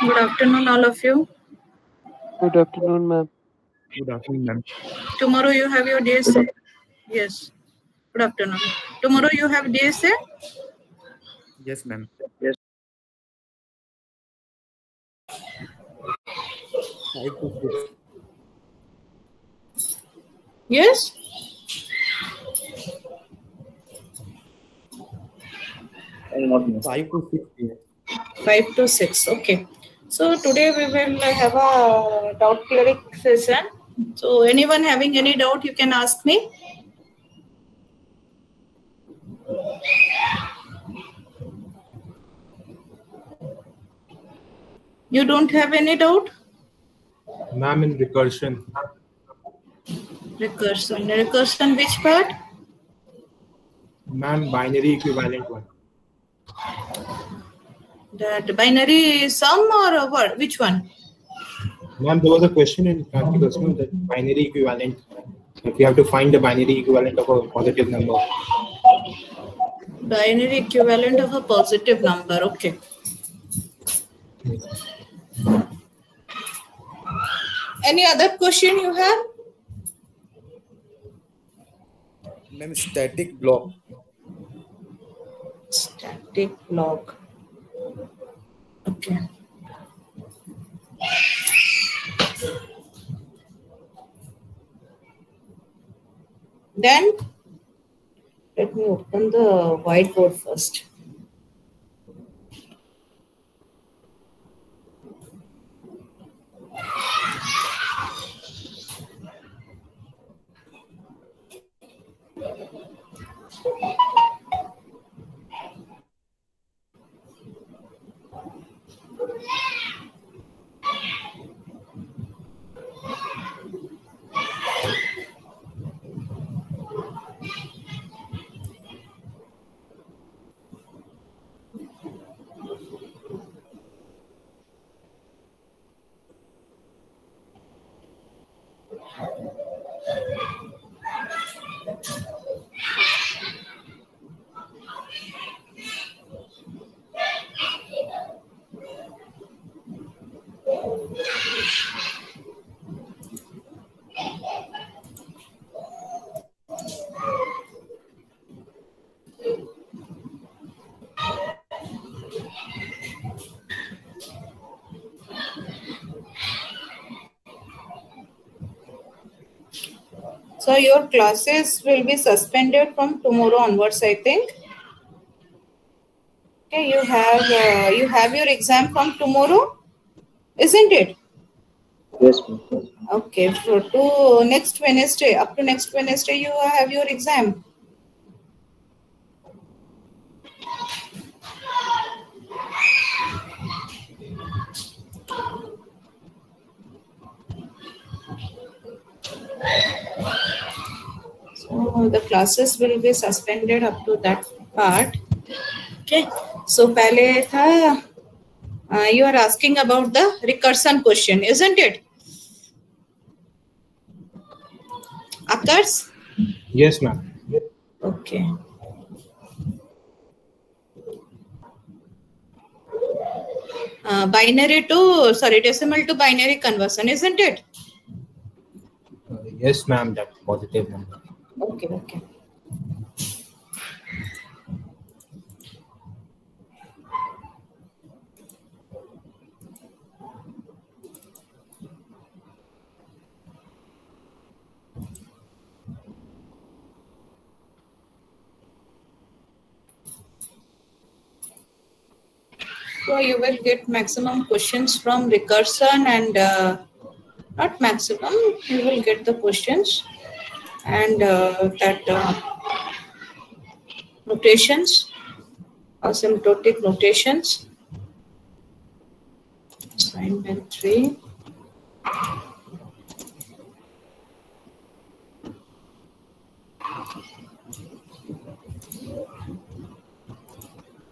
Good afternoon, all of you. Good afternoon, ma'am. Good afternoon, ma'am. Tomorrow you have your DSA? Yes. Good afternoon. Tomorrow you have DSA? Yes, ma'am. Yes. 5 to 6. Yes? Not 5 to 6 p.m. 5 to 6. Okay. So today we will have a doubt clearing session. So anyone having any doubt, you can ask me. You don't have any doubt? Ma'am, in recursion. Recursion. Recursion, which part? Ma'am, binary equivalent one. That binary sum or what? Which one? Ma'am, there was a question in recursion that binary equivalent. If you have to find the binary equivalent of a positive number. Binary equivalent of a positive number. Okay. Any other question you have? Ma'am, static block. Static block. Okay. Then let me open the whiteboard first. So your classes will be suspended from tomorrow onwards, I think. Okay, you have your exam from tomorrow, isn't it? Yes, ma'am. Okay, so to next Wednesday, up to next Wednesday, you have your exam. So the classes will be suspended up to that part. Okay, so पहले था you are asking about the recursion question, isn't it? Occurs? Yes, ma'am. Okay. Decimal to binary conversion, isn't it? Yes, ma'am, that positive number. Okay. So you will get maximum questions from recursion and not maximum, you will get the questions and notations, asymptotic notations. Assignment 3.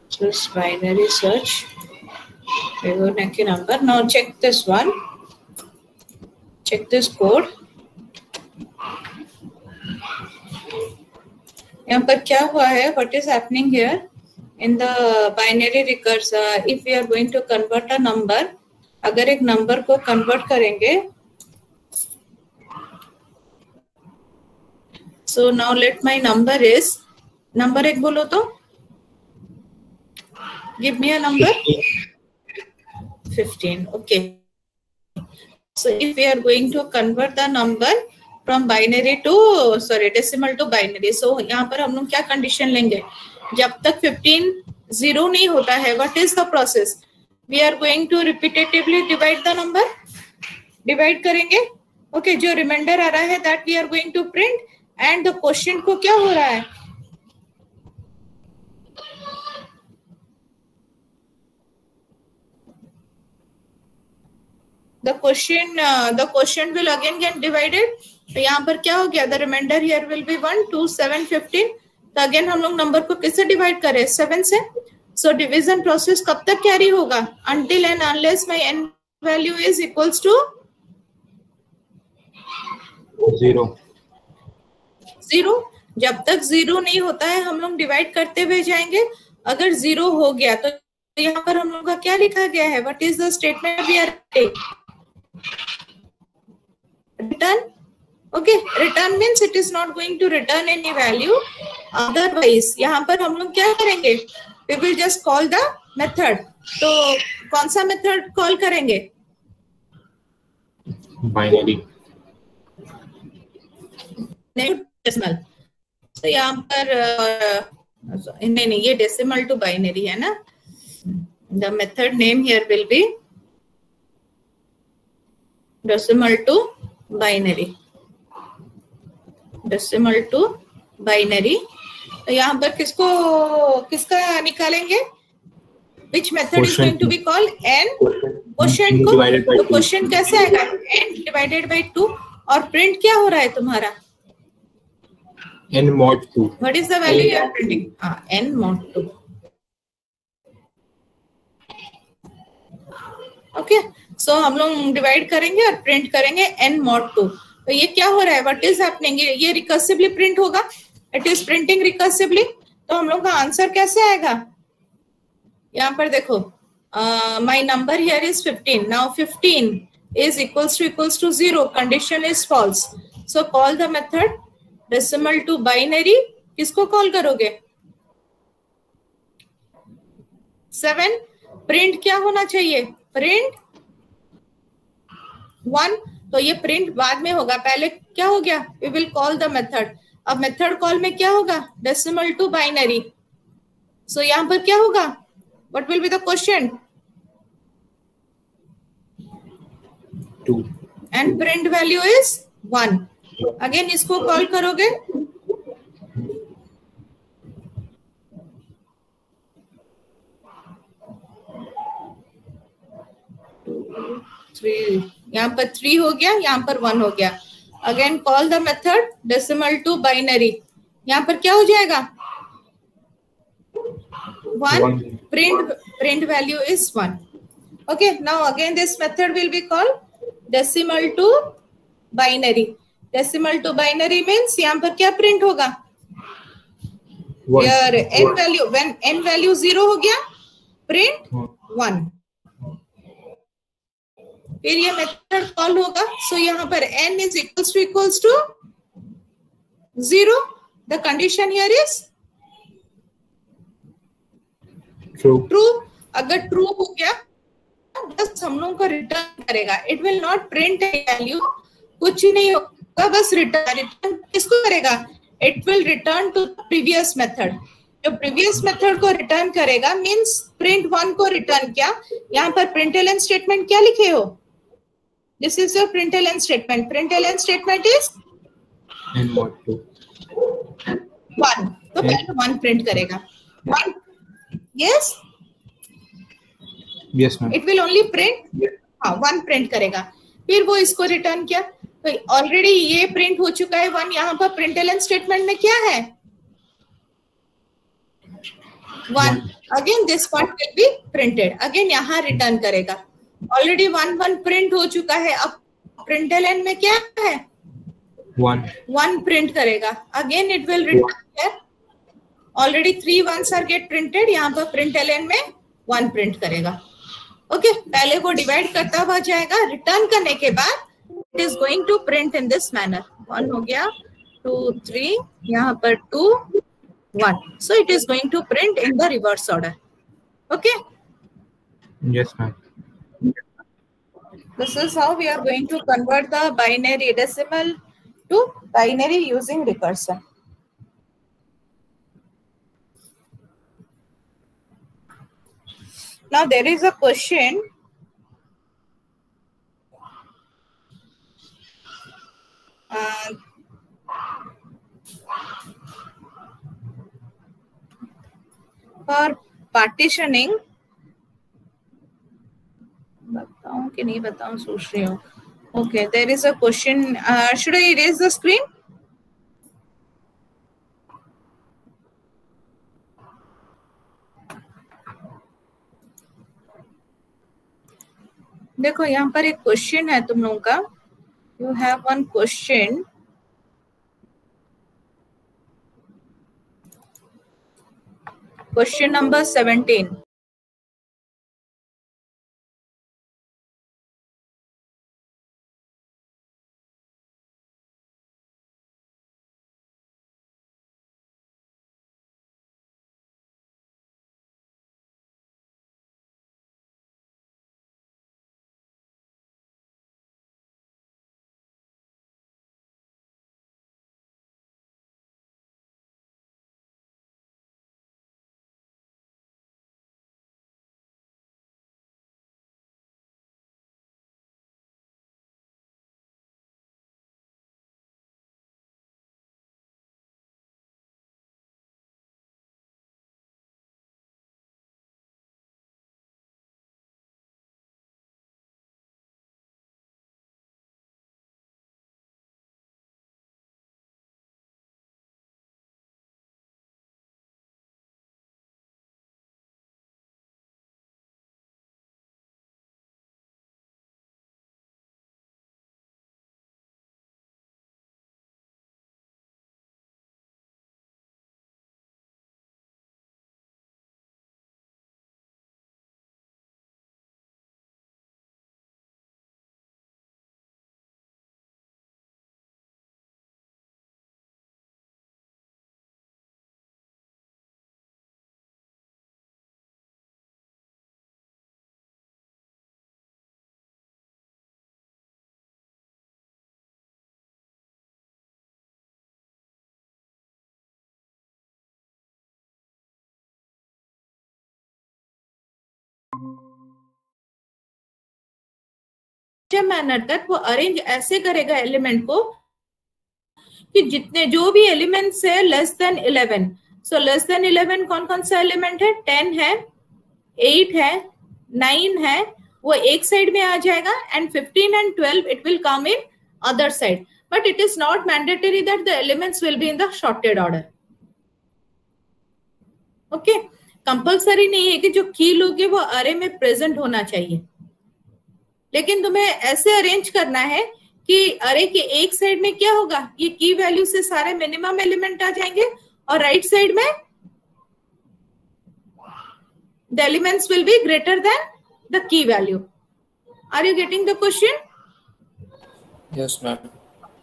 Just binary search. Fibonacci number. Now check this one. Check this code. यहाँ पर क्या हुआ है? What is happening here? in the binary recursion, if we are going to convert a number, अगर एक number को convert करेंगे, so now let my number is, number एक बोलो तो, give me a number. 15. Okay, so if we are going to convert the number from binary to, sorry, decimal to binary, so यहाँ पर हम लोग क्या कंडीशन लेंगे, जब तक 15 0 नहीं होता है, what is the process? We are going to repetitively divide the number, divide करेंगे. Okay, जो रिमाइंडर आ रहा है that we are going to print, and the question को क्या हो रहा है, the question will again get divided. तो यहाँ पर क्या हो गया, the remainder here will be 1 2 7 15. तो अगेन हम लोग नंबर को किससे डिवाइड करें, 7 से. सो डिवीजन प्रोसेस कब तक कैरी होगा, until and unless my n value is equals to 0. जब तक 0 नहीं होता है हम लोग डिवाइड करते हुए जाएंगे. अगर 0 हो गया तो यहाँ पर हम लोग का क्या लिखा गया है, what is the statement we are return. Okay, return means it is not going to return any value. Otherwise यहाँ पर हम लोग क्या करेंगे, we will just call the method. तो कौन सा मेथड कॉल करेंगे, बाइनरी. डेसिमल. तो यहाँ पर नहीं, ये डेसिमल टू बाइनरी है ना. The method name here will be decimal to binary. Decimal to binary. तो यहाँ पर किसका निकालेंगे, which method is going to be called, n quotient को. तो क्वोशिएंट कैसे आएगा, एन डिवाइडेड बाय 2. और प्रिंट क्या हो रहा है तुम्हारा, n mod 2. What is the value you are printing, n mod 2. Okay, so हम लोग डिवाइड करेंगे और प्रिंट करेंगे n mod 2. तो ये क्या हो रहा है, व्हाट इज हैपनिंग, ये रिकर्सिवली प्रिंट होगा, इट इज प्रिंटिंग रिकर्सिवली. तो हम लोग का आंसर कैसे आएगा, यहाँ पर देखो, my number here is 15. Now 15 is equals to 0. Condition is false. So call the method decimal to binary. किसको कॉल करोगे, 7. प्रिंट क्या होना चाहिए, प्रिंट 1. तो ये प्रिंट बाद में होगा, पहले क्या हो गया, we will call the method. अब मेथड कॉल में क्या होगा, डेसिमल टू बाइनरी. सो यहाँ पर क्या होगा, what will be the question, 2. And print value is 1. Again इसको कॉल करोगे, यहाँ पर 3 हो गया, यहाँ पर 1 हो गया. Again call the method decimal to binary. यहाँ पर क्या हो जाएगा, 1. Print value is 1. Okay, now again this method will be called decimal to binary. Decimal to binary means यहाँ पर क्या प्रिंट होगा, यार n value, when n value 0 हो गया, प्रिंट 1. फिर ये मेथड कॉल होगा. सो यहाँ पर n is equals to 0. The condition here is true. अगर ट्रू हो गया बस हम लोग को रिटर्न करेगा, it will not print a value, कुछ ही नहीं होगा, बस रिटर्न किसको करेगा, it will return to previous method. जो प्रीवियस मेथड को रिटर्न करेगा मींस प्रिंट 1 को रिटर्न किया. यहाँ पर प्रिंटलन स्टेटमेंट क्या लिखे हो, this is your println statement. Println statement is n mod 2. 1. तो पहले 1 प्रिंट करेगा, 1. Yes, Yes ma'am. It will only print, 1 print करेगा. फिर वो इसको रिटर्न किया, तो ऑलरेडी ये प्रिंट हो चुका है 1. यहाँ पर प्रिंटलन स्टेटमेंट में क्या है, 1. Again this part will be printed. Again यहाँ रिटर्न करेगा, ऑलरेडी 1 प्रिंट हो चुका है. अब प्रिंटलन में क्या है, 1 प्रिंट करेगा. Again it will return here, already 3 ones are get printed, यहाँ पर प्रिंट ln में 1 प्रिंट करेगा. ओके, पहले वो डिवाइड करता हुआ जाएगा, रिटर्न करने के बाद it is going to print in this manner. 1 हो गया, 2 3, यहाँ पर 2 1. So it is going to print in the reverse order. Okay, Yes, ma'am. this is how we are going to convert the binary decimal to binary using recursion. Now there is a question. For partitioning, बताऊं कि नहीं बताऊं सोच रही हूँ. Okay, there is a question. Should I erase the screen? देखो यहाँ पर एक क्वेश्चन है तुम लोगों का. You have one question. Question number 17. Manner तक वो अरेंज ऐसे करेगा एलिमेंट को कि जितने जो भी एलिमेंट्स है less than 11. So less than 11 कौन कौन सा एलिमेंट है? 10 है, 8 है, 9 है, वो एक साइड में आ जाएगा. And 15 and 12 it will come in other side. But it is not mandatory that the elements will be in the shorted order. Okay, compulsory नहीं है कि जो की लोगे वो अरे में प्रेजेंट होना चाहिए, लेकिन तुम्हें ऐसे अरेंज करना है कि अरे के एक साइड में क्या होगा, ये की वैल्यू से सारे मिनिमम एलिमेंट आ जाएंगे और राइट साइड में the elements will be greater than the key value. Are you getting the question? Yes, ma'am.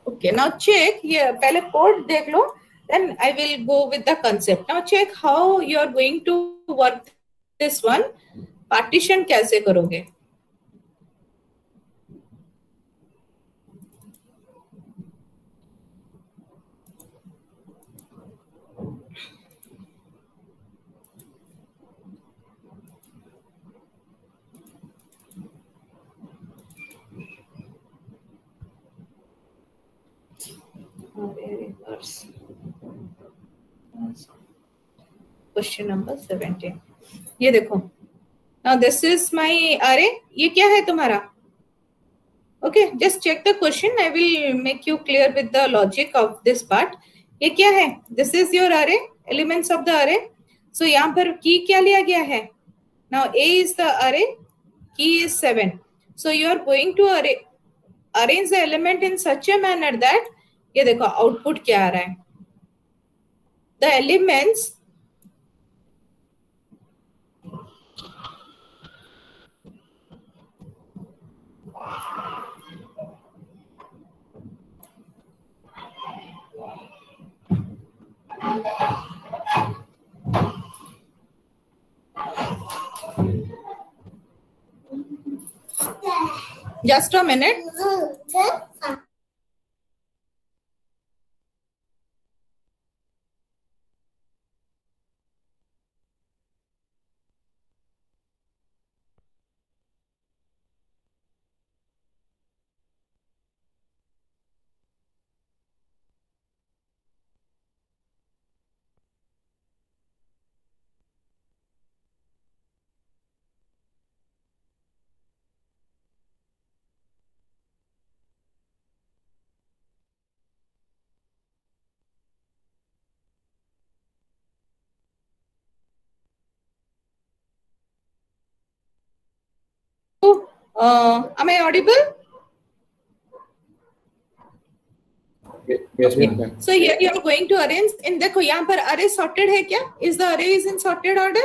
Okay, now check. ये पहले कोड देख लो, then I will go with the concept. Now check how you are going to work this one. Partition कैसे करोगे? Question number 17. ये देखो, now this is my अरे. ये क्या है तुम्हारा? Okay, just check the question. I will make you clear with the logic of this part. ये क्या है? This is your array, elements of the array. So यहाँ पर की क्या लिया गया है? Now A is the array, key is 7. So you are going to arrange the element in such a manner that, ये देखो आउटपुट क्या आ रहा है. The elements Just a minute. Am I audible? Yes, ma'am. So here you are going to arrange in, देखो यहाँ पर array sorted है क्या? Is the array is in sorted order?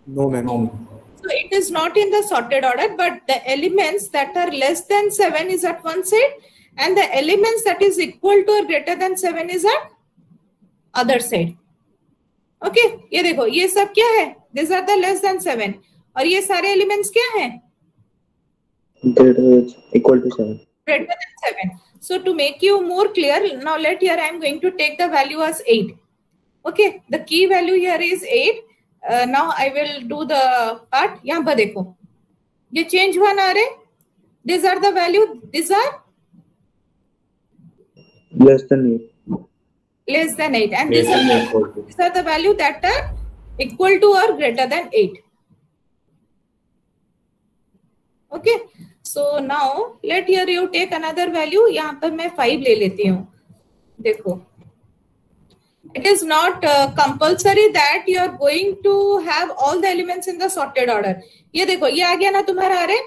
No, ma'am. So it is not in the sorted order, but the elements that are less than 7 is at one side, and the elements that is equal to or greater than 7 is at other side. Okay, ये देखो ये सब क्या है? These are the less than 7, और ये सारे elements क्या हैं? Equal to 7. Greater than 7. So to make you more clear, now let here I am going to take the value as 8. Okay, the key value here is 8. Now I will do the part. यहाँ पर देखो, ये change हुआ ना रे? These are the value. These are less than 8. Less than 8, and these are the value that are equal to or greater than 8. Okay. So now let here you take another value. यहाँ पर मैं 5 ले लेती हूँ. देखो, it is not compulsory that you are going to have all the elements in the sorted order. ये देखो, ये आ गया ना तुम्हारा अरे?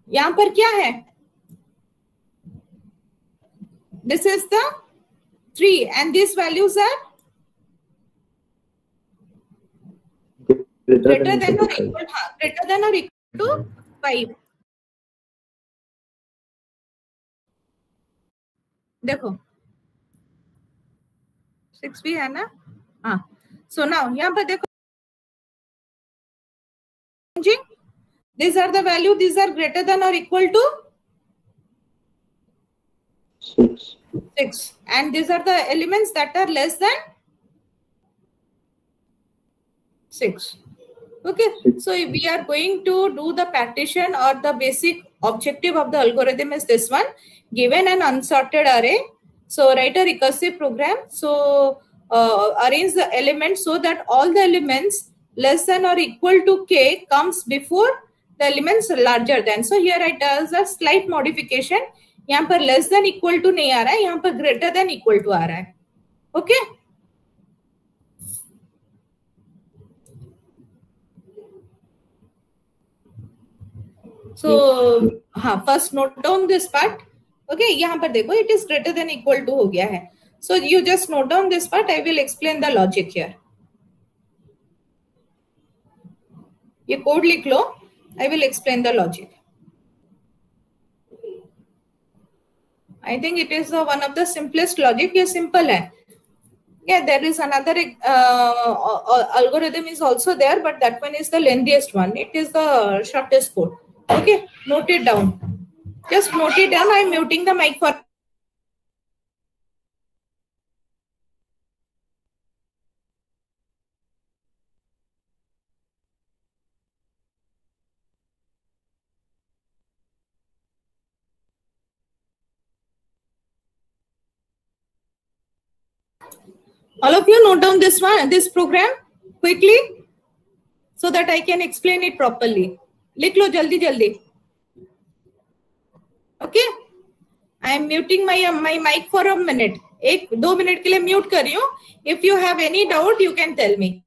यहाँ पर क्या है? This is the 3, and these values are greater than or equal. Greater than or equal to 5. देखो 6 भी है ना? हाँ. So now यहाँ पर देखो, these are the value. These are greater than or equal to 6, and these are the elements that are less than 6. Okay, so we are going to do the partition, or the basic objective of the algorithm is this one. Given an unsorted array, so write a recursive program. So arrange the elements so that all the elements less than or equal to k comes before the elements larger than. So here I does a slight modification. यहाँ पर less than equal to नहीं आ रहा है, यहाँ पर greater than equal to आ रहा है. Okay. So हाँ, first note down this part. Okay, यहाँ पर देखो, it is greater than equal to हो गया है. So you just note down this part. I will explain the logic here. ये कोड लिख लो. I will explain the logic. I think it is one of the simplest logic. ये simple है. Yeah, there is another algorithm is also there, but that one is the lengthiest one. It is the shortest code. Okay, note it down. Just note it down. I am muting the mic for. All of you note down this one, this program quickly, so that I can explain it properly. लिख लो जल्दी जल्दी. Okay, I am muting my mic for a minute. 1-2 minute के लिए mute कर रही हूँ. If you have any doubt, you can tell me.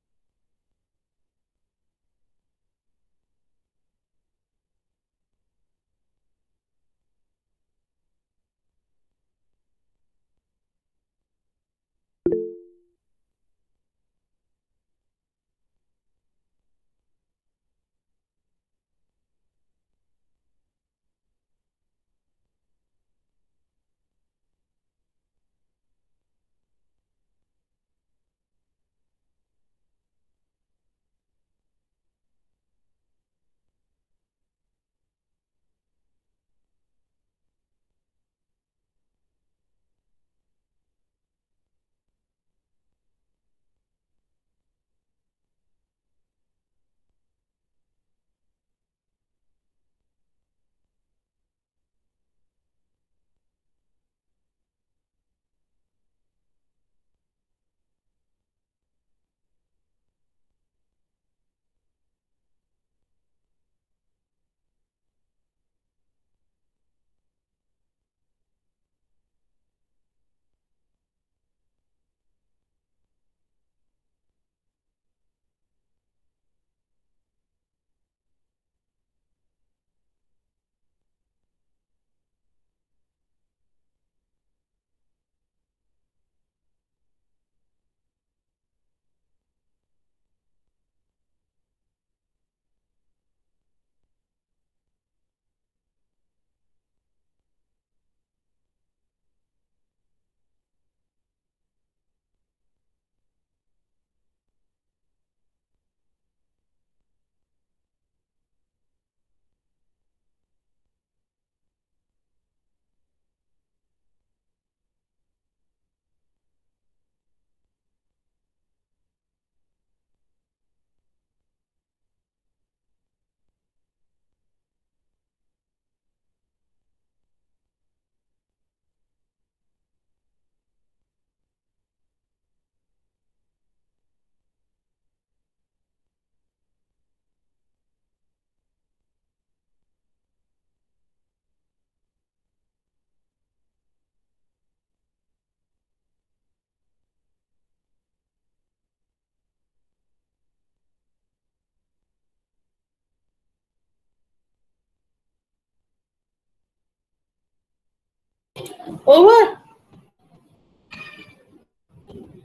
Over.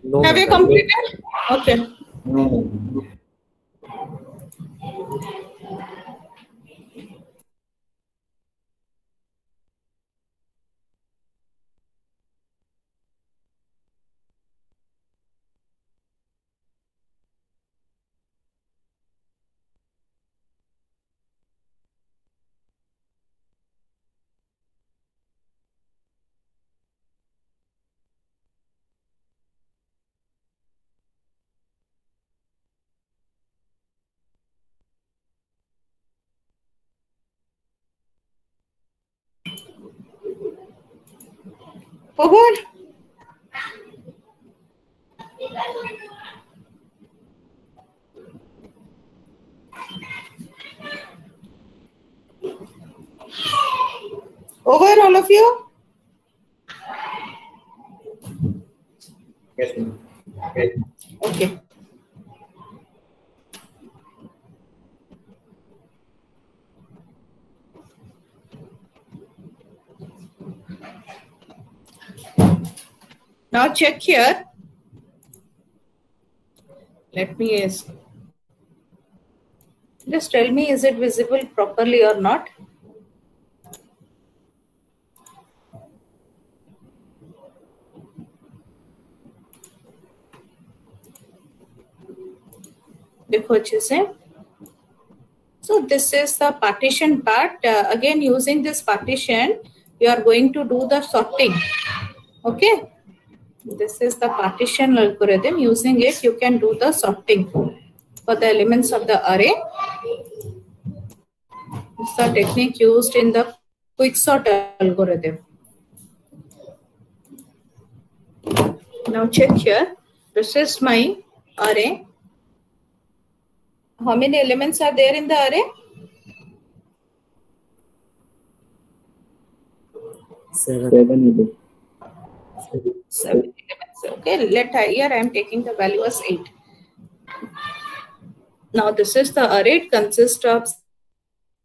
No, Have you madam. completed? Okay. No. Over. Over, all of you. Yes, ma'am. Okay. Okay. Now check here. Let me ask. Just tell me, is it visible properly or not? देखो अच्छे से. So this is the partition part. Again, using this partition, you are going to do the sorting. Okay. This is the partition algorithm. Using it, you can do the sorting for the elements of the array. It's the technique used in the quicksort algorithm. Now check here. This is my array. How many elements are there in the array? 7 elements. 7 elements. Okay, here I am taking the value as 8. Now this is the array. It consists of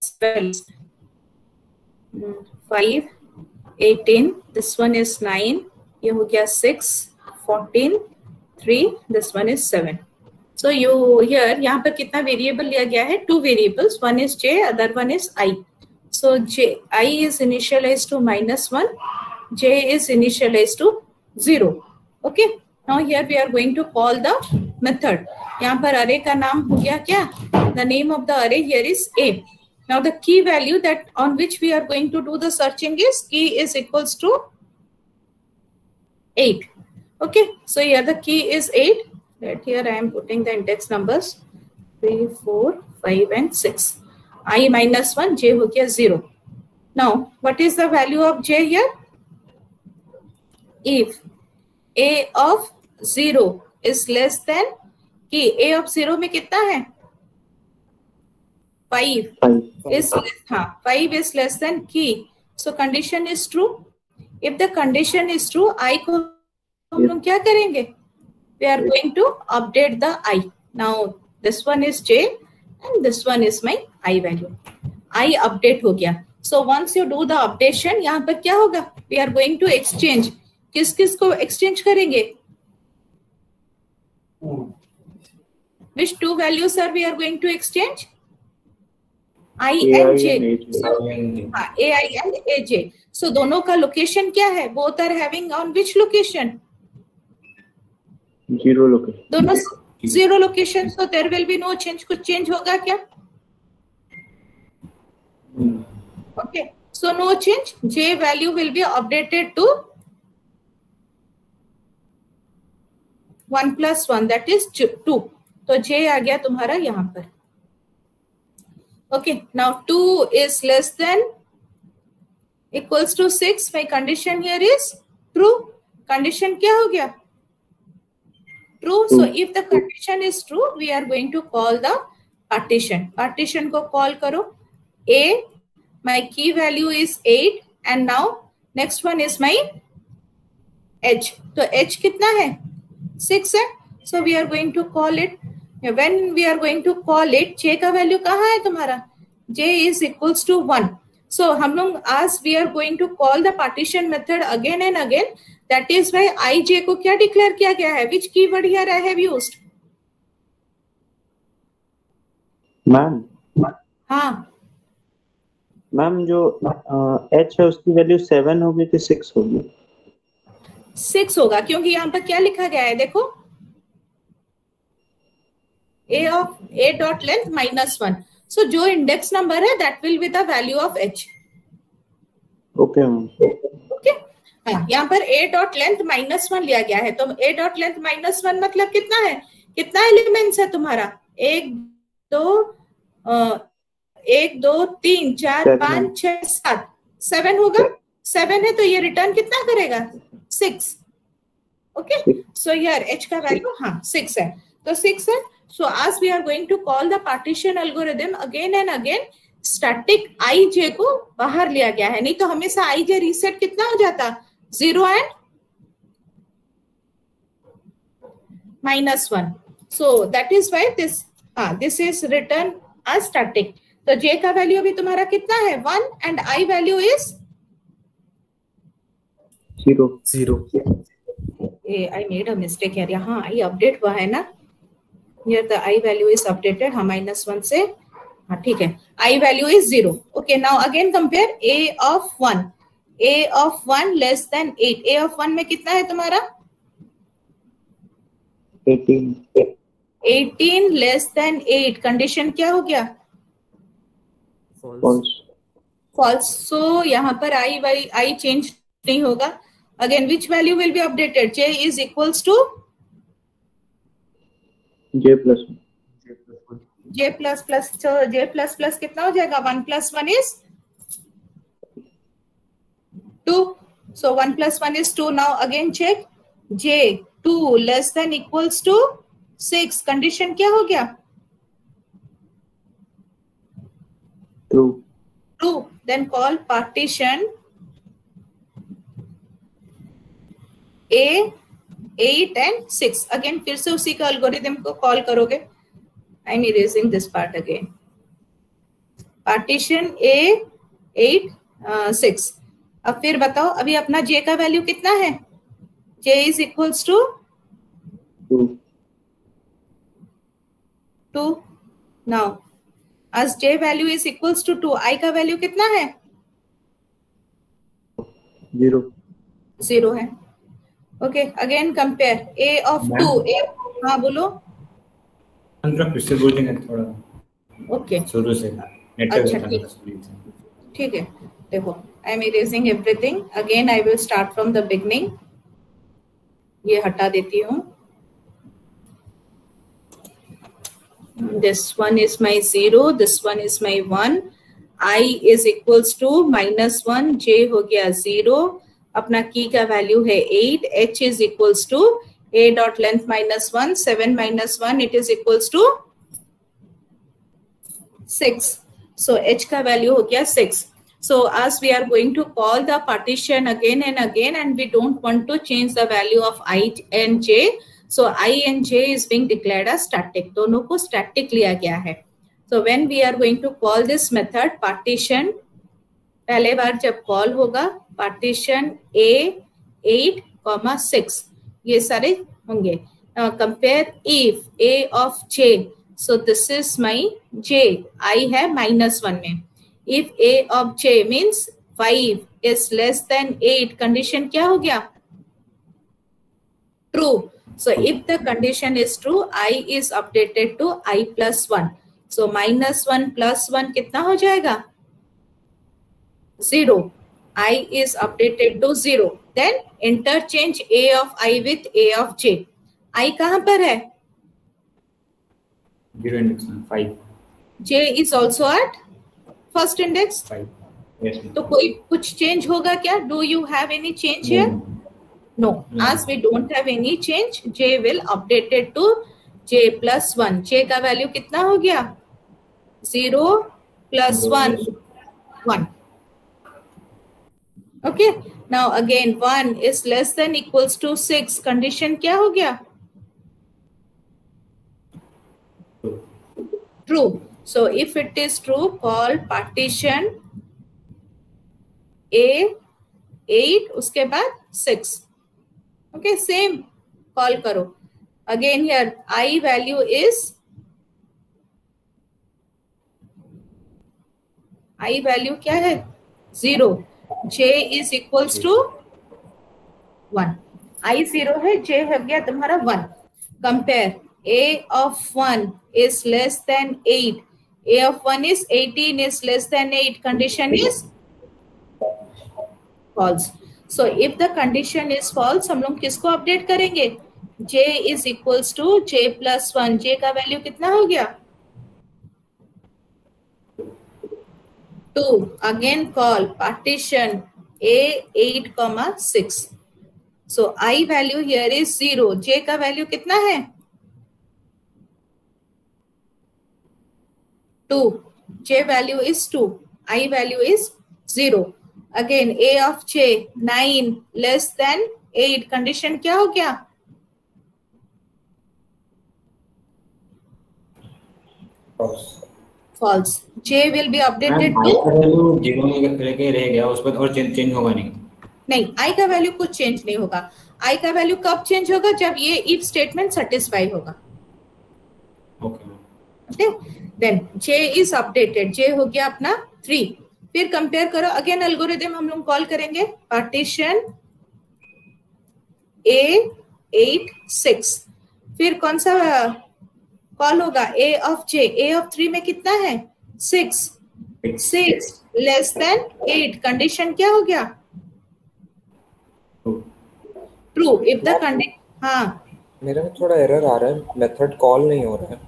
spells 5, 18. This one is 9. ये हो गया 6, 14, 3. This one is 7. So you here यहाँ पर कितना variable लिया गया है? 2 variables. One is j, other one is I. So I is initialized to -1, j is initialized to 0. Okay. Now here we are going to call the method. यहाँ पर array का नाम हो गया क्या? The name of the array here is A. Now the key value that on which we are going to do the searching is key is equals to 8. Okay. So here the key is 8. Right here I am putting the index numbers 3, 4, 5 and 6. I -1, j हो गया 0. Now what is the value of j here? If a of 0 is less than key, a of 0 में कितना है? 5 is हाँ 5 is less than key. So condition is true. If the condition is true, I को हम लोग क्या करेंगे? We are going to update the I. Now this one is j and this one is my I value. I update हो गया. So once you do the updation, यहाँ पर क्या होगा? We are going to exchange. किस किस को exchange करेंगे? Which 2 values are we are going to exchange? I and j. So AI and aj. So दोनों का location क्या है? Both are having on which location? 0 location. दोनों 0 location. So there will be no change. कुछ change होगा क्या? Okay. So no change. J value will be updated to 1 plus 1. That is 2. तो J आ गया तुम्हारा यहाँ पर. Okay. Now 2 is less than equals to 6. My condition here is true. Condition क्या हो गया? True. So if the condition is true, we are going to call the partition. Partition को call करो. A, my key value is 8 and now next one is my h. तो h कितना है? 6 है. So we are going to call it. When we are going to call it, j का value कहाँ है तुम्हारा? J is equals to 1. So हम लोग as we are going to call the partition method again and again, that is why ij को क्या declare किया गया है? Which keyword here I have used? Ma'am हाँ, मैम जो h है उसकी वैल्यू 7 होगी कि 6 होगी? 6 होगा, क्योंकि यहाँ पर क्या लिखा गया है देखो, a of a dot length minus 1. So जो इंडेक्स नंबर है that will be the value of h. Okay ma'am. Okay, हाँ, यहाँ पर a dot length minus 1 लिया गया है, तो a dot length minus 1 मतलब कितना है? कितना एलिमेंट्स है तुम्हारा? 1 2 3 4 5 6 7 7 होगा. 7 है तो ये रिटर्न कितना करेगा? 6. ओके, सो हियर h का वैल्यू हाँ 6 है, तो 6 है. So as we are going to call the partition algorithm again and again, static ij को बाहर लिया गया है, नहीं तो हमेशा ij रीसेट कितना हो जाता? 0 and -1. So that is why this is written as static. तो j का वैल्यू अभी तुम्हारा कितना है? 1 and I value is 0. I made a mistake here. यहाँ I अपडेट हुआ है ना, here the I value is updated. हाँ -1 से हाँ ठीक है, I value is 0. Okay, now again compare a of 1. a of 1 less than 8. a of 1 में कितना है तुम्हारा? 18. 18 less than 8. कंडीशन क्या हो गया? False. So यहाँ पर I चेंज नहीं होगा. Again, which value will be updated? j is equals to j plus 1. j plus plus. So j plus plus कितना हो जाएगा? 1 plus 1 is 2. So 1 plus 1 is 2. Now again check j 2 less than equals to 6. Condition क्या हो गया? True. Then call partition a 8 and 6. Again फिर से उसी का algorithm को कॉल करोगे. I'm erasing this part again. Partition a 8 6. अब फिर बताओ अभी अपना j का वैल्यू कितना है? j is equals to 2. Now as j value is equals to 2, I का वैल्यू कितना है? 0 है. Okay, again compare a of 2. हाँ बोलो. फिर से बोल देंगे थोड़ा. ओके, शुरू से. अच्छा ठीक है. देखो, I am erasing everything. Again I will start from the beginning. ये हटा देती हूँ. This one is my 0. This one is my 1. I is equals to -1. j हो गया 0. अपना की का वैल्यू है 8. h is equals to a dot length -1. 7 - 1 it is equals to 6. So h का वैल्यू हो गया 6. So as we are going to call the partition again and again, and we don't want to change the value of I and j, so I and j is being declared as static. दोनों को static लिया गया है. So when we are going to call this method partition, पहले बार जब call होगा partition a 8, 6 ये सारे होंगे. Compare if a of j. So this is my j. I है -1 में. If a of j means 5 is less than 8, condition क्या हो गया? True. So if the condition is true, I is updated to I plus 1. So -1 plus 1 कितना हो जाएगा? 0. I is updated to 0. Then interchange a of I with a of j. I कहाँ पर है? 0 index 5. J is also at first index 5. Yes. तो कोई कुछ change होगा क्या? Do you have any change here? No. As we don't have any change, j will updated to j plus 1. j का value कितना हो गया? 0 plus 1 1. Okay. Now again 1 is less than equals to 6. Condition क्या हो गया? True. So if it is true, call partition A8, उसके बाद 6. Okay, same call करो again. Here I value is, I value क्या है? 0. J is equals to 1. I 0 है, J हो गया तुम्हारा 1. Compare A of 1 is less than 8. A of 1 is 18 is less than 8. Condition is false. So if the condition is false, हम लोग किसको update करेंगे? J is equals to J plus 1. J का value कितना हो गया? 2. Again call partition A8, 6. So I value here is 0. J का value कितना है? 2. J value is 2. I value is 0. Again A of J 9 less than 8. Condition क्या हो गया? False. J will be updated to value 0 लेके रह गया, उस पर और चेंज होगा नहीं. नहीं, I का वैल्यू कुछ चेंज नहीं होगा. I का वैल्यू कब चेंज होगा? जब ये if स्टेटमेंट सेटिस्फाई होगा. Okay, then J is updated. J हो गया अपना 3. फिर कंपेयर करो अगेन, एल्गोरिथम हम लोग कॉल करेंगे पार्टीशन A8, 6. फिर कौन सा कॉल होगा? A of J. A of 3 में कितना है? 6. 6 लेस देन 8. कंडीशन क्या हो गया? ट्रू. इफ द कंडीशन, हाँ मेरा थोड़ा एरर आ रहा है, मेथड कॉल नहीं हो रहा है.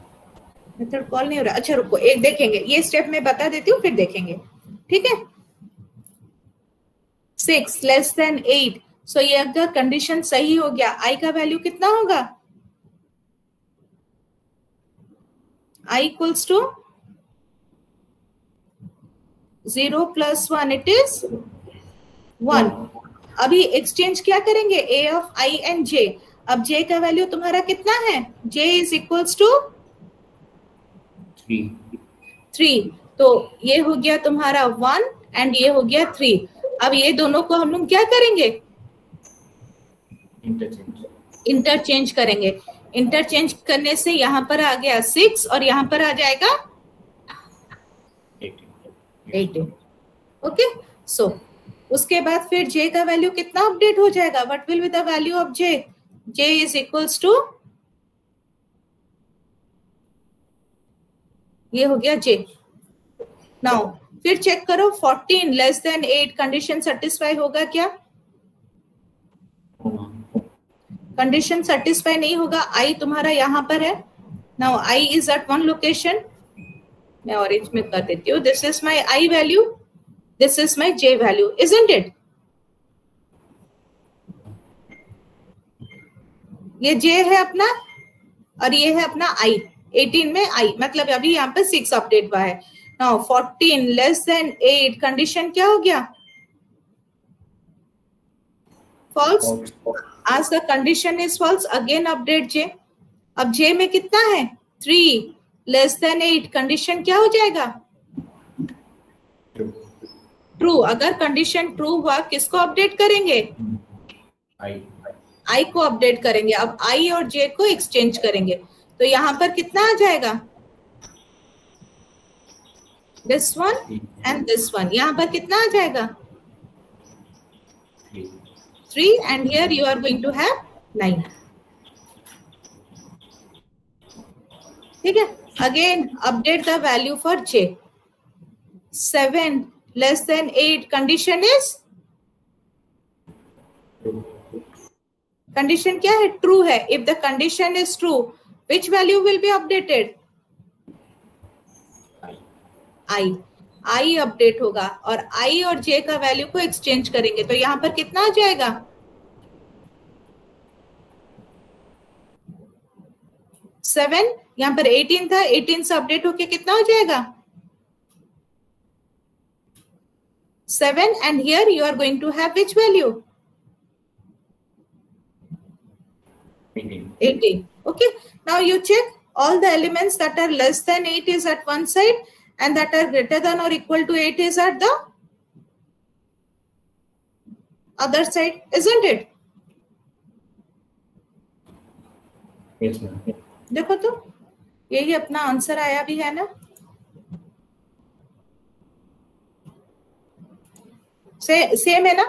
मेथड कॉल नहीं हो रहा? अच्छा रुको, एक देखेंगे, ये स्टेप मैं बता देती हूँ फिर देखेंगे. ठीक है, 6 लेस देन 8. सो ये अगर कंडीशन सही हो गया, I का वैल्यू कितना होगा? I equals to 0 plus 1, it is 1. अभी एक्सचेंज क्या करेंगे? A of I and J. अब J का वैल्यू तुम्हारा कितना है? J is equals to 3. तो ये हो गया तुम्हारा 1 एंड ये हो गया 3. अब ये दोनों को हम लोग क्या करेंगे? इंटरचेंज करेंगे. इंटरचेंज करने से यहाँ पर आ गया 6 और यहाँ पर आ जाएगा 18. ओके, सो उसके बाद फिर J का वैल्यू कितना अपडेट हो जाएगा? What will be the value of J? J is equals to, ये हो गया J. नाउ फिर चेक करो 14 लेस देन 8. कंडीशन सेटिस्फाई होगा क्या? कंडीशन सेटिस्फाई नहीं होगा. I तुम्हारा यहाँ पर है. Now I is at one location. मैं ऑरेंज में कर देती हूँ. This is my I value, this is my J value, isn't it? ये J है अपना और ये है अपना I. 18 में I, मतलब अभी यहाँ पे 6 अपडेट हुआ है. Now 14 less than 8. कंडीशन क्या हो गया? फॉल्स. आज the condition is false, again update J. अब J में कितना है? 3 लेस देन 8. कंडीशन क्या हो जाएगा? ट्रू. अगर कंडीशन ट्रू हुआ, किसको अपडेट करेंगे? I को अपडेट करेंगे. अब I और J को एक्सचेंज करेंगे, तो यहां पर कितना आ जाएगा? This one and this one. यहां पर कितना आ जाएगा? 3 and here you are going to have 9. ठीक है, again update the value for J. 7 less than 8. Condition is, condition क्या है? ट्रू है. If the condition is true, which value will be updated? I update होगा और I और J का value को एक्सचेंज करेंगे, तो यहां पर कितना आ जाएगा? 7. यहां पर 18 था, 18 से अपडेट होके कितना हो जाएगा? 7 and here you are going to have which value? 18. Okay, now you check all the elements that are less than 8 is at one side and that are greater than or equal to 8 is at the other side, isn't it? Yes, ma'am. देखो तो यही अपना answer आया भी है ना, same है ना?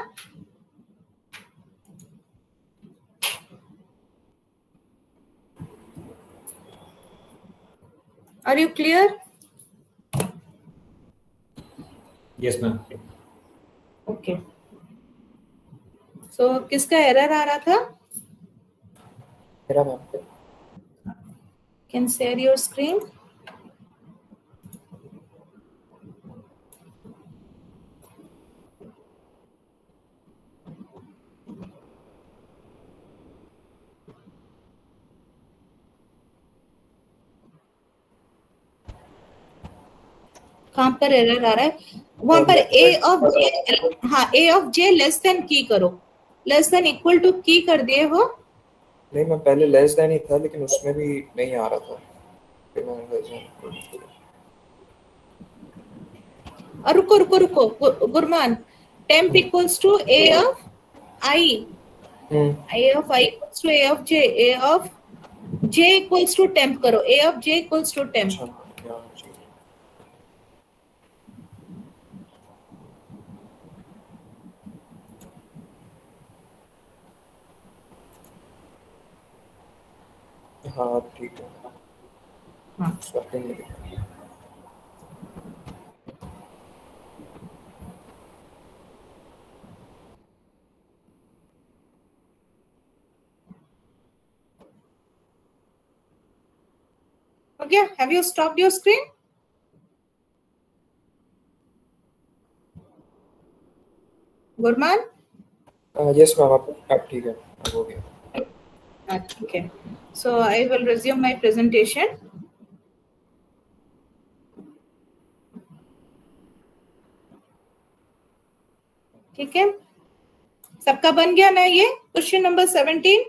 Are you clear? Yes, ma'am. Okay. So किसका एरर आ रहा था? मेरा ma'am. Can share your screen. कहाँ पर एरर आ रहा है? वहां पर ए ऑफ जे, हाँ ए ऑफ जे लेस देन की करो, लेस देन इक्वल टू की कर दिए हो? नहीं मैं पहले लेस देन ही था लेकिन उसमें भी नहीं आ रहा था, फिर मैंने लेस देन। और रुको रुको रुको Gurmaan, temp equals to A of I, A of I equals to A of J, A of J equals to temp करो, A of J equals to temp. हाँ ठीक है। हाँ स्टार्टिंग में लिखा। Okay, have you stopped your screen? Gurman? Yes ma'am, अब ठीक है, अब हो गया। Okay, so I will resume my presentation. ठीक है, सबका बन गया ना ये question number 17?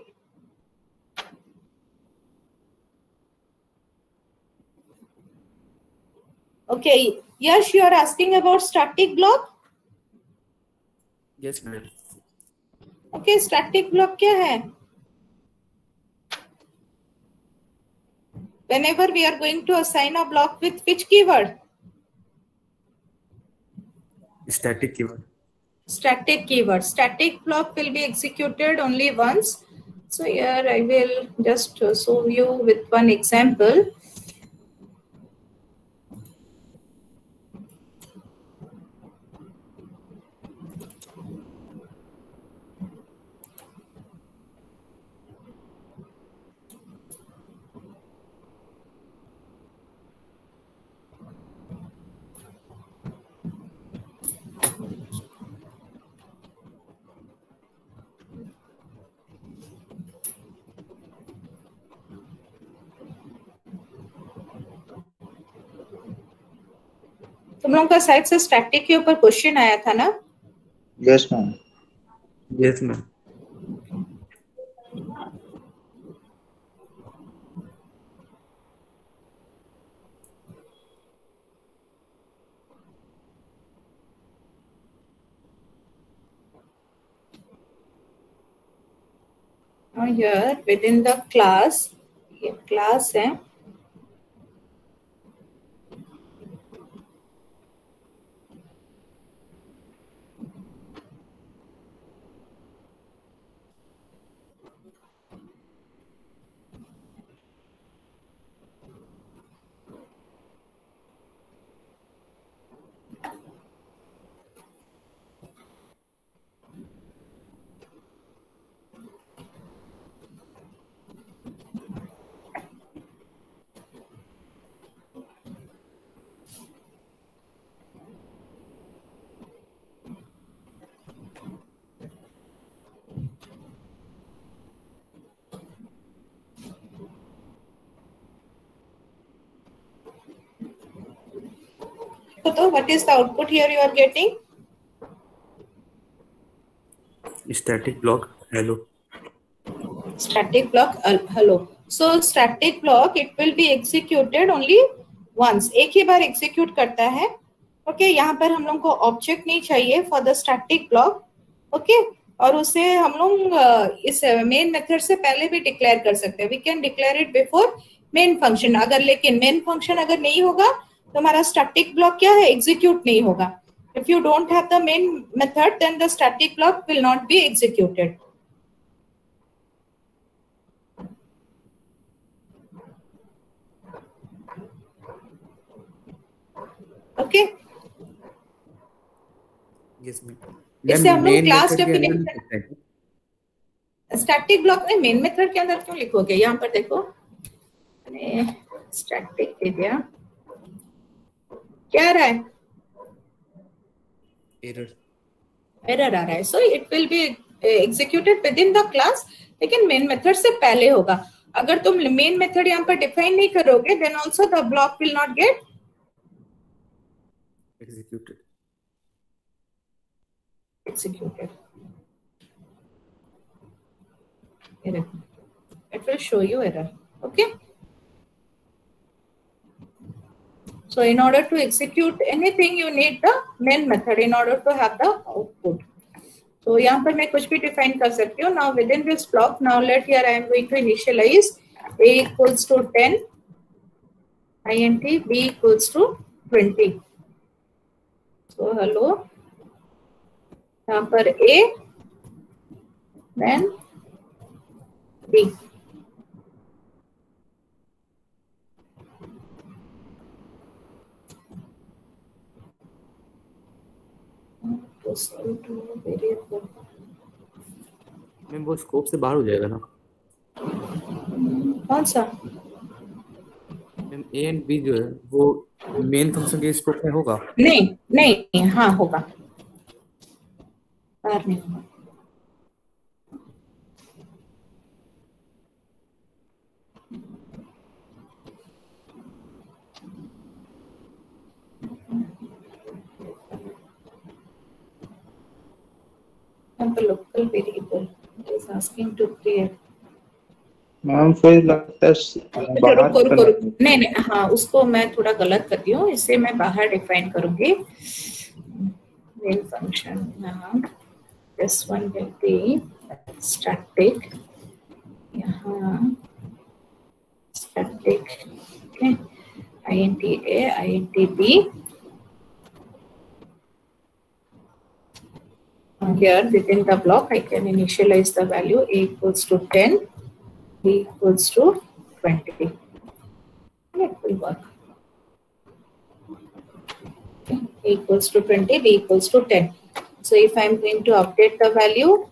Okay, Yash, you are asking about static block? Yes, ma'am. Okay, static block क्या है? Whenever we are going to assign a block with which keyword? Static keyword. Static keyword. Static block will be executed only once. So here I will just show you with one example. तुम लोगों का side से static के ऊपर question आया था ना? Yes ma'am. Yes, ma'am. Now here within the class, ये class है, So what is the output here you are getting? Static block. Hello. Static block hello. So static block it will be executed only once, एक ही बार execute करता है. Okay, यहाँ पर हम लोग को object नहीं चाहिए for the static block. Okay, और उसे हम लोग इस मेन मेथड से पहले भी डिक्लेयर कर सकते हैं. We can declare it before main function. अगर लेकिन मेन फंक्शन अगर नहीं होगा तो हमारा स्टैटिक ब्लॉक क्या है, एग्जीक्यूट नहीं होगा. If you don't have the main method, then the static block will not be executed. Okay. Yes, ma'am. इससे हम लोग main क्लास method के अंदर डेफिनेशन लिख सकते हैं। स्टैटिक ब्लॉक में मेन मेथड के अंदर क्यों लिखोगे? यहाँ पर देखो, स्टैटिक दे दिया, क्या आ रहा है? एरर आ रहा है. So it will be executed with in the class, लेकिन मेन मेथड से पहले होगा. अगर तुम मेन मेथड यहाँ पर डिफाइन नहीं करोगे, then also the block will not get executed. Error. It will show you error. Okay. So in order to execute anything, you need the main method in order to have the output. So यहाँ पर मैं कुछ भी define कर सकती हूँ. Now within this block, now let here I am going to initialize a equals to 10, int b equals to 20. So hello. यहाँ पर a, then b. मैम वो स्कोप से बाहर हो जाएगा ना? कौन सा? मैम ए एंड बी जो है वो मेन फंक्शन के स्कोप में होगा? नहीं नहीं, हाँ होगा, बाहर नहीं होगा. Local variable is asking to create. Ma'am फिर लगता है बाहर रुको, नहीं नहीं, हाँ उसको मैं थोड़ा गलत करती हूँ, इसे मैं बाहर डिफाइन करूंगी. मेन फंक्शन नाम this one will be static. यहाँ static, okay, int a, int b. Here within the block, I can initialize the value a equals to 10, b equals to 20. It will work. Okay. A equals to 20, b equals to 10. So if I am going to update the value,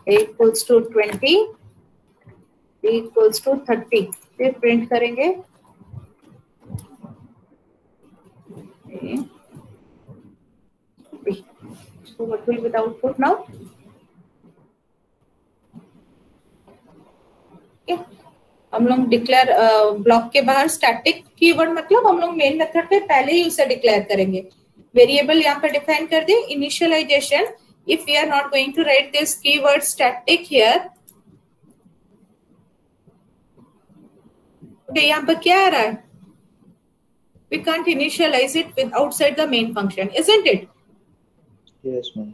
a equals to 20, b equals to 30, फिर print करेंगे. Okay. B. So what will be the output now? Okay. हम लोग declare block के बाहर static keyword मतलब हम लोग main method पे पहले ही उसे डिक्लेयर करेंगे. वेरिएबल यहाँ पर डिफाइन कर दे. Initialization, if we are not going to write this keyword static here, यहाँ पर क्या आ रहा है? We can't initialize it with outside the main function, isn't it? Yes, ma'am.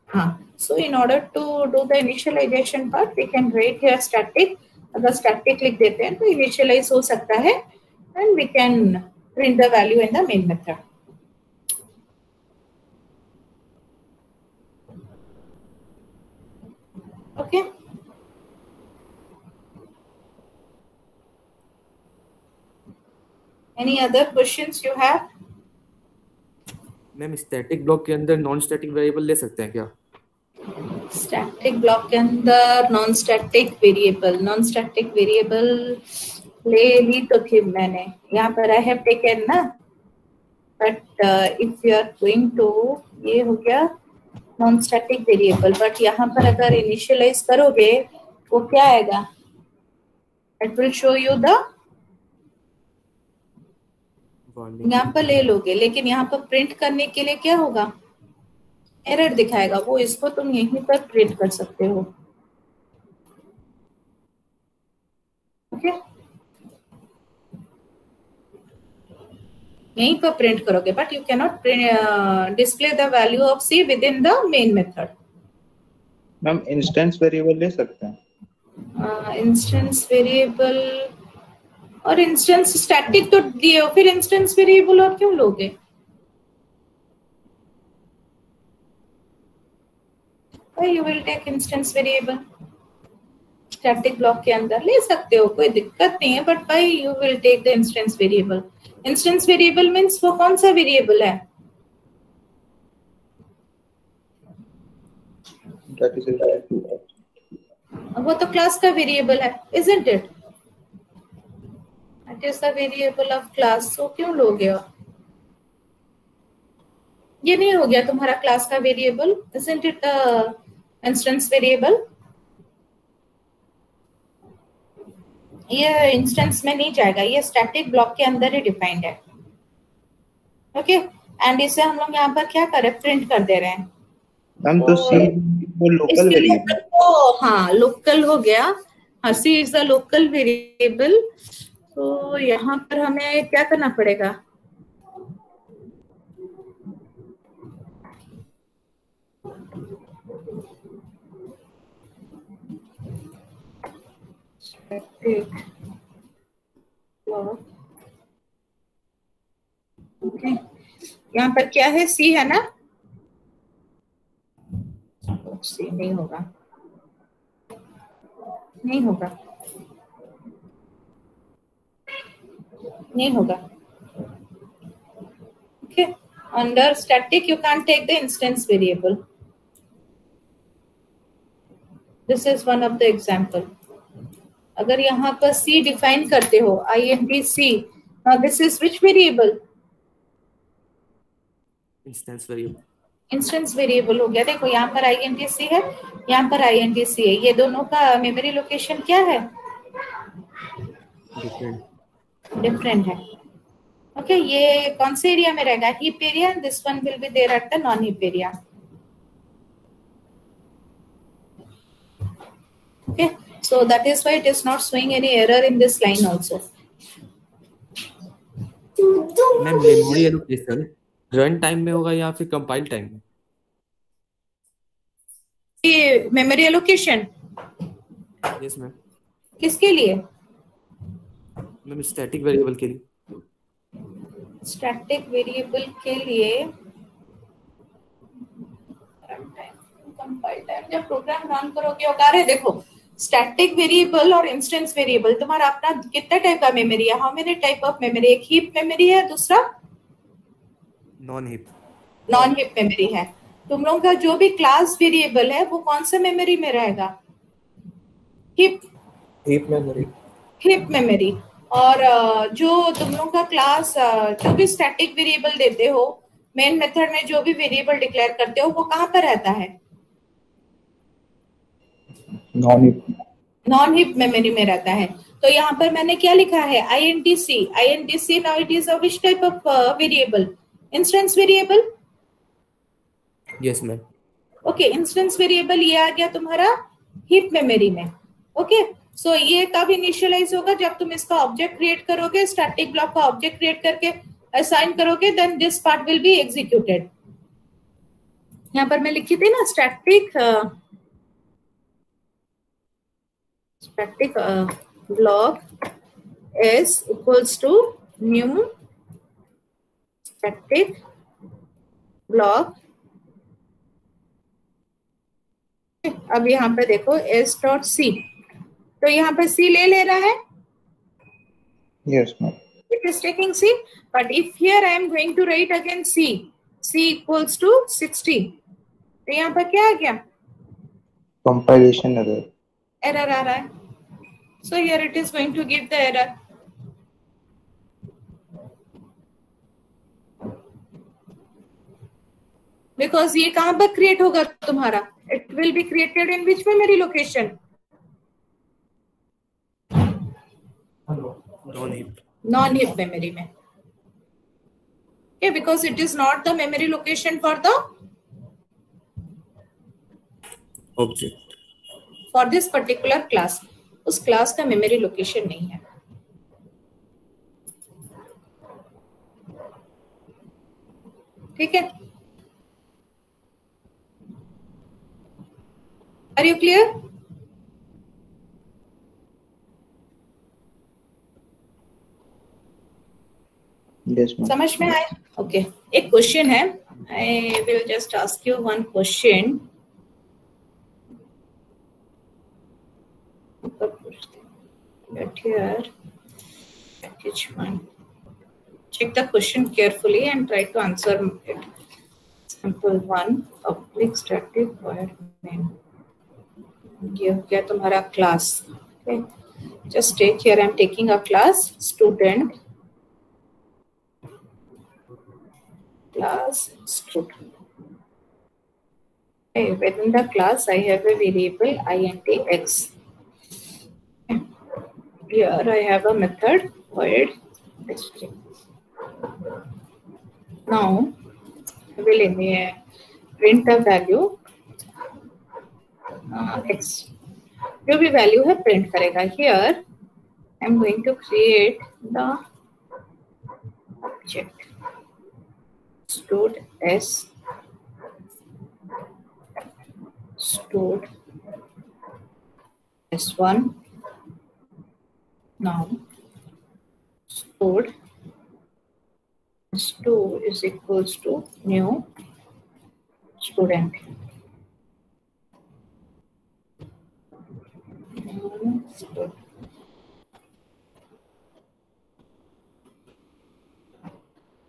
हाँ. So in order to do the initialization part, we can write here static. अगर static लिख देते हैं तो initialize हो सकता है, and we can print the value in the main method. Okay. Any other questions you have? Ma'am static block के अंदर नॉन स्टैटिक वेरिएबल ले सकते हैं क्या? स्टैटिक ब्लॉक के अंदर नॉन स्टैटिक वेरिएबल ले ली तो थी मैंने. यहाँ पर आई हैव टेकन ना, but if you are going to, ये हो गया नॉन स्टैटिक वेरिएबल, बट यहाँ पर अगर इनिशियलाइज करोगे वो क्या आएगा? It will show you the, यहाँ पर ले लोगे, लेकिन यहाँ पर प्रिंट करने के लिए क्या होगा? एरर दिखाएगा. वो इसको तुम यहीं पर प्रिंट कर सकते हो. ओके, यहीं पर प्रिंट करोगे, but you can not display the value of c within the main method. Ma'am instance variable ले सकते हैं? इंस्टेंस वेरिएबल और इंस्टेंस स्टैटिक तो दिए हो, फिर इंस्टेंस वेरिएबल और क्यों लोगे? You will take instance variable, static block के अंदर ले सकते हो, कोई दिक्कत नहीं है, but why you will take the instance variable? Instance variable means वो कौन सा वेरिएबल है? That is related to that. वो तो क्लास का वेरिएबल है, isn't it? It is the variable of class, so क्यों लोगे आप? ये नहीं हो गया तुम्हारा क्लास का variable, isn't it the instance variable? ये इंस्टेंस में नहीं जाएगा, ये स्टैटिक ब्लॉक के अंदर ही डिफाइंड है। ओके, एंड इसे हम लोग यहाँ पर क्या करें, प्रिंट कर दे रहे हैं। मैम तो सी वो लोकल वेरिएबल, तो हाँ लोकल हो गया, हाँ सी इज द लोकल वेरिएबल। तो यहाँ पर हमें क्या करना पड़ेगा, ओके यहाँ पर क्या है, सी है ना? सी नहीं होगा, नहीं होगा, नहीं होगा। Okay, under static you can take the instance variable. This is one of the example. अगर यहाँ पर सी डिफाइन करते हो, INTC, this is which variable? Instance variable. Instance variable हो गया। देखो यहाँ पर INTC है, यहाँ पर INTC है, ये दोनों का मेमोरी लोकेशन क्या है? डिफरेंट है। ओके, ये कौन से एरिया में रहेगा? Heap area, this one will be there at the non heap area. Okay, so that is why it is not showing any error in this line also. Ma'am memory allocation run time में होगा या फिर compile time में? ये memory allocation yes ma'am. किसके लिए? Ma'am static variable के लिए। स्टैटिक वेरिएबल के लिए कंपाइल टाइम, जब प्रोग्राम रन करोगे होगा। देखो स्टैटिक वेरिएबल और इंस्टेंस वेरिएबल तुम्हारा अपना कितना टाइप का मेमोरी है? How many type of memory? एक हीप मेमोरी है, दूसरा non heap. Non heap memory है। तुम लोगों का जो भी क्लास वेरिएबल है वो कौन सा मेमोरी में रहेगा? Heap memory. Heap memory. और जो तुम लोगों का क्लास जो भी स्टैटिक वेरिएबल देते हो, मेन मेथड में जो भी वेरिएबल डिक्लेयर करते हो, वो कहाँ पर रहता है? नॉन हीप मेमोरी में रहता है। तो यहाँ पर मैंने क्या लिखा है? INTC now it is a which type of variable? Instance variable. Yes ma'am. Okay, instance variable ये आ गया तुम्हारा हीप मेमोरी में। ओके, सो ये कब इनिशियलाइज होगा? जब तुम इसका ऑब्जेक्ट क्रिएट करोगे, स्टैटिक ब्लॉक का ऑब्जेक्ट क्रिएट करके असाइन करोगे, then this part will be executed. यहाँ पर मैं लिखी थी ना static block is equals to new static block। अब यहाँ पे देखो s.c, तो यहाँ पे c ले रहा है। yes ma'am, it is taking c, but if here I am going to write again c equals to 60, तो यहाँ पर क्या आ गया? compilation error आ रहा है। So here it is going to give the error. Because ये कहाँ पर क्रिएट होगा तुम्हारा? It will be created in which memory location? Non heap memory में। Okay, because it is not the memory location for the object for this particular class. उस class का memory location नहीं है। ठीक है, आर यू क्लियर? समझ में आए? ओके, एक क्वेश्चन है, I will just ask you one question. But here, package one. Check the question carefully and try to answer it. Simple one. Public static void main. ये हो गया तुम्हारा class. Okay. Just take here. I'm taking a class student. Class student. Okay. Within the class, I have a variable int x. Here I have a method void display. Now I will print the value x. जो भी value है print करेगा. Here I am going to create the object stored s stored s1. Now stored s2 is equals to new student.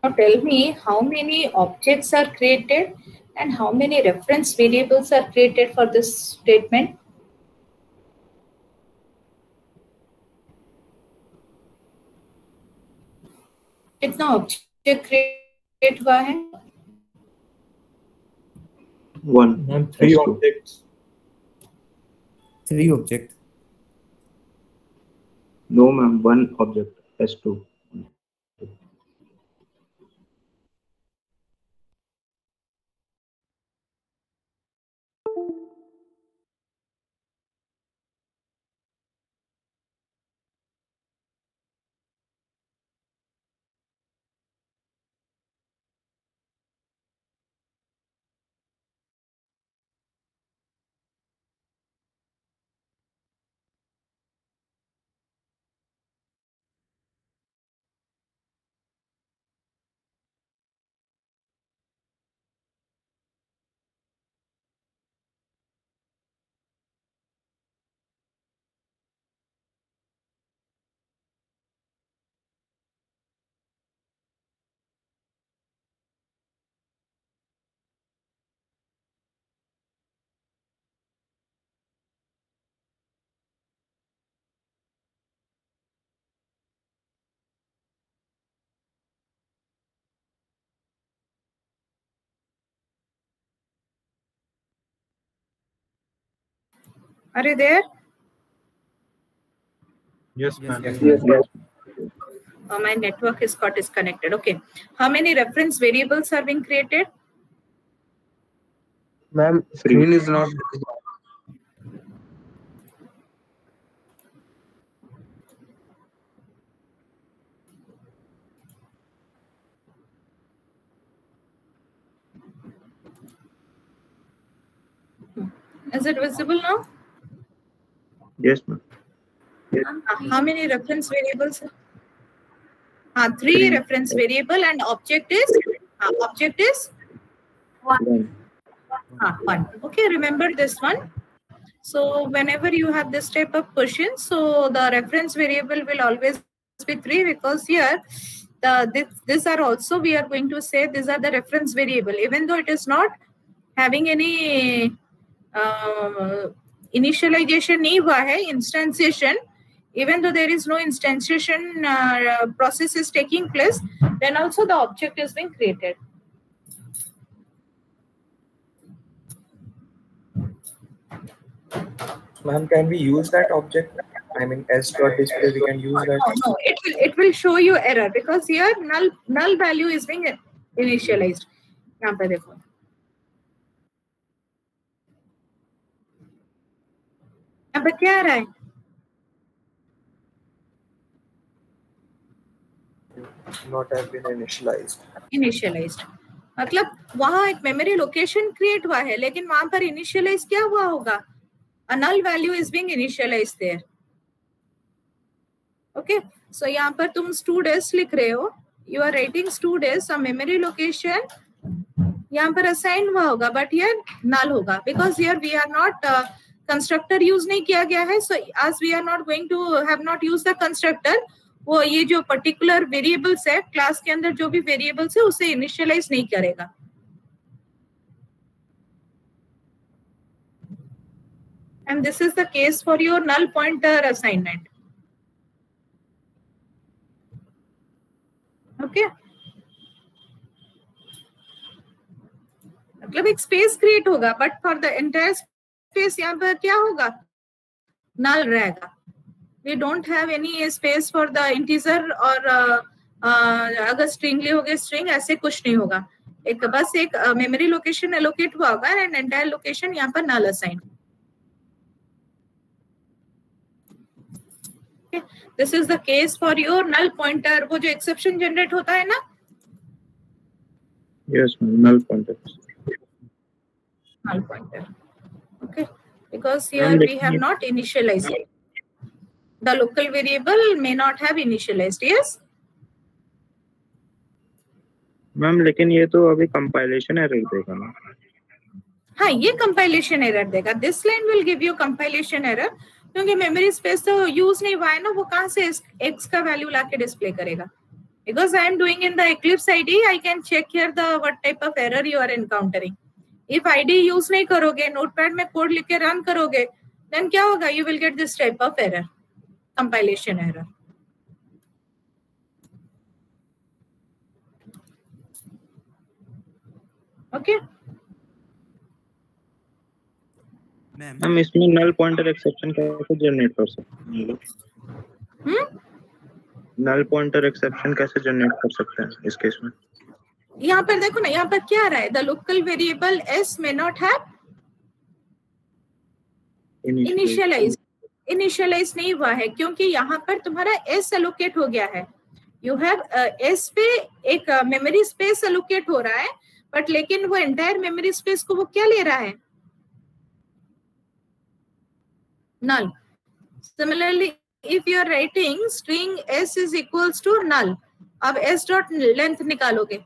Now tell me how many objects are created and how many reference variables are created for this statement. कितना object create हुआ है? One. Ma'am, 3 S2. objects. 3 object. No, ma'am. One object. S2. Are you there? Yes, ma'am. Yes. My network is got disconnected. Okay. How many reference variables are being created? Ma'am, screen is not. Is it visible now? Yes, ma'am. How many reference variables? 3 reference variable and object is One. 1. Okay, remember this one. So whenever you have this type of question, so the reference variable will always be 3, because here these are also, we are going to say these are the reference variable, even though it is not having any initialization नहीं हुआ है, instantiation, even though there is no instantiation process is taking place, then also the object is being created. Ma'am, can we use that object? I mean, s.display, we can use that. No, it will show you error, because here null value is being initialized. यहाँ पे देखो. यहाँ पे क्या आ रहा है? Not have been initialized. Initialized. मतलब वहाँ एक मेमोरी लोकेशन क्रिएट हुआ है, लेकिन वहां पर इनिशियलाइज क्या हुआ होगा? a null value is being initialized there. Okay, so यहाँ पर तुम students लिख रहे हो, you are writing students, a memory location यहाँ पर assign हुआ होगा, but here null होगा, because here we are not constructor use नहीं किया गया है. So as we are not going to have not used the constructor, वो ये जो particular variables है class के अंदर जो भी variables है उसे initialize नहीं करेगा. And this is the case for your null pointer assignment. Okay. मतलब एक स्पेस क्रिएट होगा, but for the entire space यहाँ पर क्या होगा, नल रहेगा. We don't have any space for the integer, और अगर स्ट्रिंग लियोगे स्ट्रिंग, ऐसे कुछ नहीं होगा. एक बस एक मेमोरी लोकेशन एलोकेट हुआ होगा एंड एंटायर लोकेशन यहाँ पर null assign. This is the case for your null pointer. वो जो एक्सेप्शन जनरेट होता है ना, yes null pointer. Null pointer. Okay, because here we have not initialized it. The local variable may not have initialized. Yes. Ma'am लेकिन ये तो अभी compilation error देगा ना. हाँ, ये कंपाइलेशन एरर देगा. This line will give you compilation error, क्योंकि मेमोरी स्पेस तो यूज नहीं हुआ है ना, वो कहाँ से x का वैल्यू लाके डिस्प्ले करेगा. Because I am doing in the Eclipse ID, I can check here the what type of error you are encountering. If ID use नहीं करोगे, नोटपैड में कोड लिख के रन करोगे, then क्या होगा, you will get this type of error, compilation error. Okay. हम इसमें नल पॉइंटर एक्सेप्शन कैसे जनरेट कर सकते हैं? नल पॉइंटर एक्सेप्शन कैसे जनरेट कर सकते हैं इस केस में? यहाँ पर देखो ना, यहाँ पर क्या आ रहा है, the local variable s may not have initialize नहीं हुआ है, क्योंकि यहाँ पर तुम्हारा s एलोकेट हो गया है. यू हैव s पे एक मेमोरी स्पेस एलोकेट हो रहा है, बट लेकिन वो एंटायर मेमोरी स्पेस को वो क्या ले रहा है, null. Similarly, if you are writing string s is equals to null, अब s dot length निकालोगे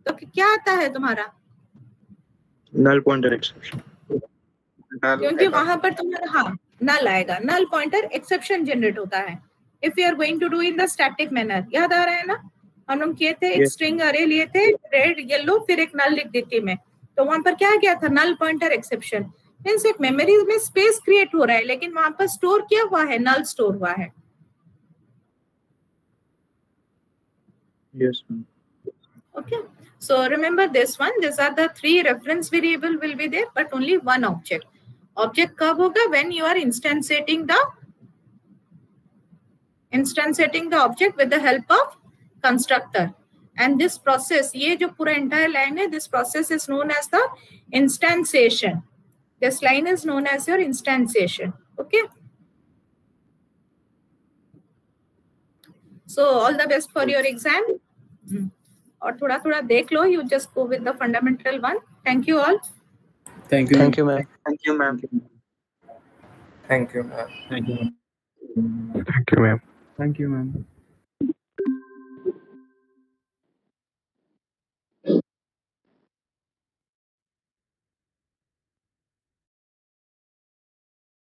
तो क्या आता है तुम्हारा, नल पॉइंटर एक्सेप्शन, क्योंकि वहां पर तुम्हारा हाँ नल आएगा. नल पॉइंटर एक्सेप्शन जनरेट होता है. If you are going to do in the static manner, याद आ रहा है ना, हम लोग किए थे, एक स्ट्रिंग अरे लिए थे, रेड येलो, फिर एक नल लिख देती मैं, तो वहां पर क्या गया था, नल पॉइंटर एक्सेप्शन. मींस एक मेमोरी में स्पेस क्रिएट हो रहा है, लेकिन वहां पर स्टोर क्या हुआ है, नल स्टोर हुआ है. Yes. Okay, so remember this one, these are the 3 reference variable will be there, but only one object. Object कब होगा, when you are instantiating the object with the help of constructor. And this process, ये जो पूरा entire line है, this process is known as the instantiation. This line is known as your instantiation. Okay, so all the best for your exam. और थोड़ा थोड़ा देख लो, you just go with the fundamental one. Thank you all. Thank you. Thank you, ma'am. Thank you, ma'am. Thank you, ma'am. Thank you. Thank you, ma'am. Thank you, ma'am.